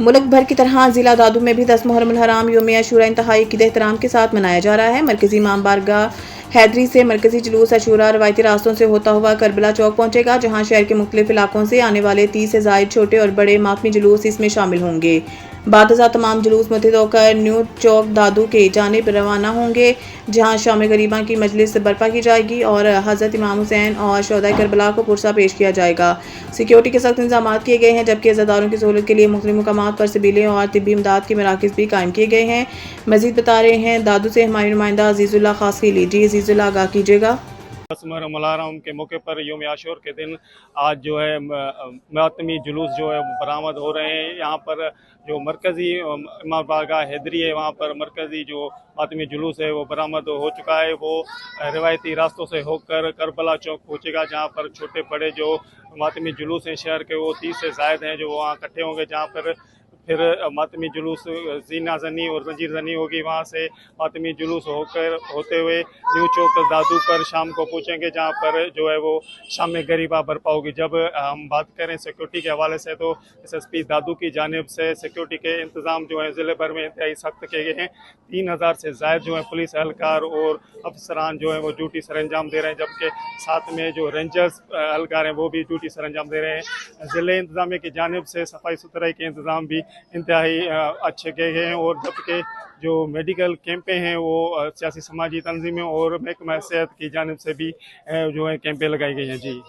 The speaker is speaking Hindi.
मुल्क भर की तरह जिला दादू में भी 10 मुहर्रम हराम यौम अशूरा इंतहाई ईद एहतराम के साथ मनाया जा रहा है। मरकजी इमाम बारगाह हैदरी से मरकजी जुलूस अशूरा रवायती रास्तों से होता हुआ करबला चौक पहुंचेगा, जहां शहर के मुख्तलिफ इलाकों से आने वाले 30 से जायद छोटे और बड़े मातमी जुलूस इसमें शामिल होंगे। बादशाह तमाम जुलूस मुतहद होकर न्यू चौक दादू के जानिब रवाना होंगे, जहां शाम गरीबा की मजलिस बर्पा की जाएगी और हज़रत इमाम हुसैन और शोहदाए करबला को पुरसा पेश किया जाएगा। सिक्योरिटी के सख्त इंतजाम किए गए हैं, जबकि अज़ादारों की सहूलत के लिए मुख्तलिफ मुकामात पर सबीलें और तिब्बी इमदाद के मराकज़ भी कायम किए गए हैं। मज़ीद बता रहे हैं दादू से हमारे नुमाइंदा अजीज़ुल्लाह खासखीली। जी अजीज़ुल्लाह, आगाह कीजिएगा। मुहर्रम के मौके पर यौम आशूर के दिन आज जो है मातमी जुलूस जो है बरामद हो रहे हैं। यहाँ पर जो मरकज़ी इमाम बारगाह हैदरी है, वहाँ पर मरकज़ी जो मातमी जुलूस है वो बरामद हो चुका है। वो रिवायती रास्तों से होकर करबला चौक पहुँचेगा, जहाँ पर छोटे बड़े जो मातमी जुलूस हैं शहर के वो 30 से ज़ायद हैं जो वहाँ इकट्ठे होंगे, जहाँ पर फिर मातमी जुलूस जीना जनी और जंजीर जनी होगी। वहाँ से मातमी जुलूस होते हुए न्यू चौक दादू पर शाम को पहुँचेंगे, जहाँ पर जो है वो शाम गरीबा बरपा होगी। जब हम बात करें सिक्योरिटी के हवाले से, तो SSP दादू की जानिब से सिक्योरिटी के इंतज़ाम जो है ज़िले भर में इंतहाई सख्त किए गए हैं। 3000 से ज़ायद जो है पुलिस एहलकार और अफसरान जो है वो ड्यूटी सर अंजाम दे रहे हैं, जबकि साथ में जो रेंजर्स एहलकार हैं वो भी ड्यूटी सर अंजाम दे रहे हैं। ज़िले इंतज़ामिया की जानिब से सफाई सुथराई के इंतज़ाम भी इंतहाई अच्छे किए गए हैं, और जबकि जो मेडिकल कैंपें हैं वो सियासी समाजी तंजीमें और महकमा सेहत की जानिब से भी जो है कैंपें लगाई गई हैं। जी।